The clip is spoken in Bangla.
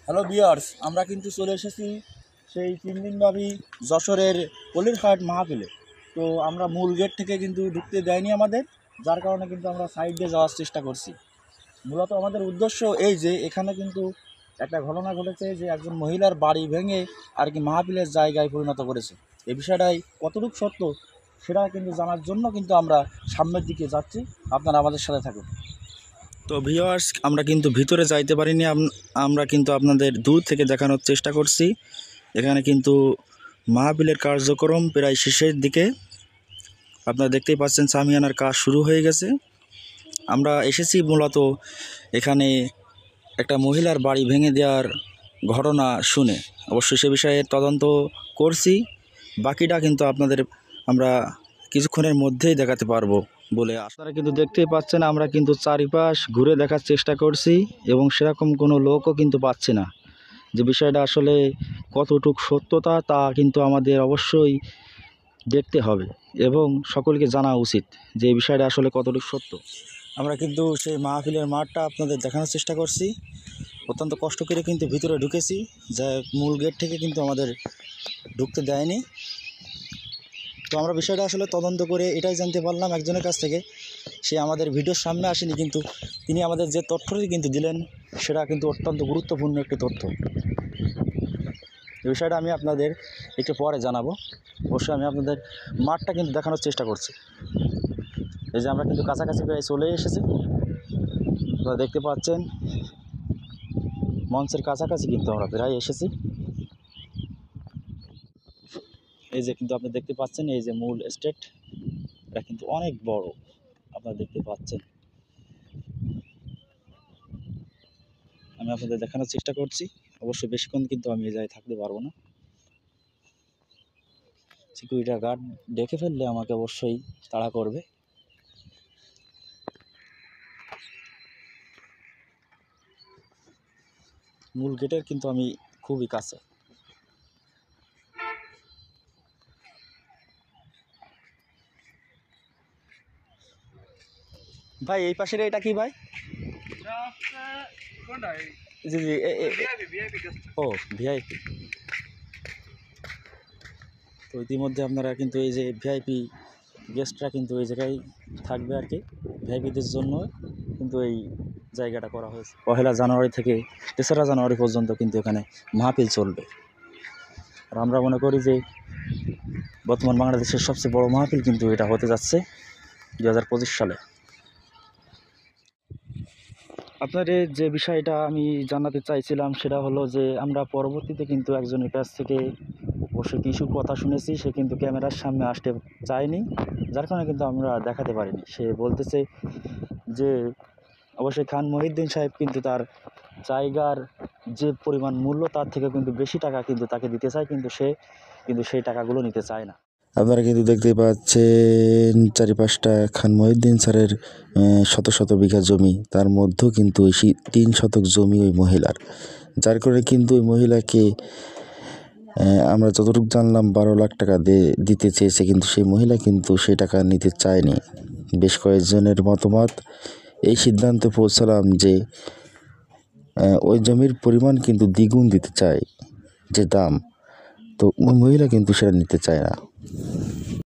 হ্যালো ভিউয়ার্স, আমরা কিন্তু চলে এসেছি সেই 3 দিনব্যাপী যশোরের পলিরহাট মাহফিলে। তো আমরা মূল গেট থেকে কিন্তু ঢুকতে দেয়নি আমাদের, যার কারণে কিন্তু আমরা সাইড দিয়ে যাওয়ার চেষ্টা করছি। মূলত আমাদের উদ্দেশ্য এই যে এখানে কিন্তু একটা ঘটনা ঘটেছে যে একজন মহিলার বাড়ি ভেঙে আর কি মাহফিলের জায়গায় পরিণত করেছে। এই বিষয়টাই কতটুকু সত্য সেটা কিন্তু জানার জন্য কিন্তু আমরা সামনের দিকে যাচ্ছি। আপনারা আমাদের সাথে থাকুন। তো ভিউয়ার্স, আমরা কিন্তু ভিতরে যাইতে পারিনি, আমরা কিন্তু আপনাদের দূর থেকে দেখানোর চেষ্টা করছি। এখানে কিন্তু মাহফিলের কার্যক্রম প্রায় শেষের দিকে। আপনারা দেখতেই পাচ্ছেন সামিয়ানার কাজ শুরু হয়ে গেছে। আমরা এসেছি মূলত এখানে একটা মহিলার বাড়ি ভেঙে দেওয়ার ঘটনা শুনে। অবশ্যই সে বিষয়ে তদন্ত করছি, বাকিটা কিন্তু আপনাদের আমরা কিছুক্ষণের মধ্যেই দেখাতে পারবো বলে। আপনারা কিন্তু দেখতেই পাচ্ছেন আমরা কিন্তু চারিপাশ ঘুরে দেখার চেষ্টা করছি এবং সেরকম কোনো লোকও কিন্তু পাচ্ছি না। যে বিষয়টা আসলে কতটুকু সত্যতা তা কিন্তু আমাদের অবশ্যই দেখতে হবে এবং সকলকে জানা উচিত যে এই বিষয়টা আসলে কতটুকু সত্য। আমরা কিন্তু সেই মাহফিলের মাঠটা আপনাদের দেখানোর চেষ্টা করছি। অত্যন্ত কষ্ট করে কিন্তু ভিতরে ঢুকেছি, যা মূল গেট থেকে কিন্তু আমাদের ঢুকতে দেয়নি। তো আমরা বিষয়টা আসলে তদন্ত করে এটাই জানতে পারলাম একজনের কাছ থেকে। সে আমাদের ভিডিওর সামনে আসেনি, কিন্তু তিনি আমাদের যে তথ্যটি কিন্তু দিলেন সেটা কিন্তু অত্যন্ত গুরুত্বপূর্ণ একটি তথ্য। এই বিষয়টা আমি আপনাদের একটু পরে জানাবো। অবশ্যই আমি আপনাদের মাঠটা কিন্তু দেখানোর চেষ্টা করছি। এই যে আমরা কিন্তু কাছাকাছি প্রায় চলে এসেছি, আপনারা দেখতে পাচ্ছেন মঞ্চের কাছাকাছি কিন্তু আমরা প্রায় এসেছি। এই যে কিন্তু আপনি দেখতে পাচ্ছেন এই যে মূল স্টেট, এটা কিন্তু অনেক বড়, আপনারা দেখতে পাচ্ছেন। আমি আপনাদের দেখানোর চেষ্টা করছি। অবশ্যই বেশিক্ষণ কিন্তু আমি এই জায়গায় থাকতে পারবো না। সিকিউরিটি গার্ড দেখে ফেললে আমাকে অবশ্যই তাড়া করবে। মূল গেটের কিন্তু আমি খুবই কাছে। ভাই এই পাশের এটা কি ভাই? জি জি, ও ভিআইপি। তো ইতিমধ্যে আপনারা কিন্তু এই যে ভিআইপি গেস্টরা কিন্তু এই জায়গায় থাকবে আর কি। ভিআইপিদের জন্য কিন্তু এই জায়গাটা করা হয়েছে। 1 জানুয়ারি থেকে 3রা জানুয়ারি পর্যন্ত কিন্তু এখানে মাহফিল চলবে। আর আমরা মনে করি যে বর্তমান বাংলাদেশের সবচেয়ে বড় মাহফিল কিন্তু এটা হতে যাচ্ছে 2025 সালে। আপনাদের যে বিষয়টা আমি জানাতে চাইছিলাম সেটা হলো যে আমরা পরবর্তীতে কিন্তু একজনের কাছ থেকে অবশ্যই কিছু কথা শুনেছি। সে কিন্তু ক্যামেরার সামনে আসতে চায়নি, যার কারণে কিন্তু আমরা দেখাতে পারিনি। সে বলতেছে যে অবশ্যই খান মহিউদ্দিন সাহেব কিন্তু তার জায়গার যে পরিমাণ মূল্য তার থেকে কিন্তু বেশি টাকা কিন্তু তাকে দিতে চায়, কিন্তু সে কিন্তু সেই টাকাগুলো নিতে চায় না। আপনারা কিন্তু দেখতে পাচ্ছেন চারিপাশটা খান মহিউদ্দিন স্যারের শত শত বিঘা জমি, তার মধ্যেও কিন্তু 3 শতক জমি ওই মহিলার, যার কারণে কিন্তু ওই মহিলাকে আমরা যতটুকু জানলাম 12 লাখ টাকা দিতে চেয়েছে, কিন্তু সেই মহিলা কিন্তু সেই টাকা নিতে চায়নি। বেশ কয়েকজনের মতামত এই সিদ্ধান্তে পৌঁছালাম যে ওই জমির পরিমাণ কিন্তু দ্বিগুণ দিতে চায় যে দাম, তো ওই মহিলা কিন্তু সেটা নিতে চায় না।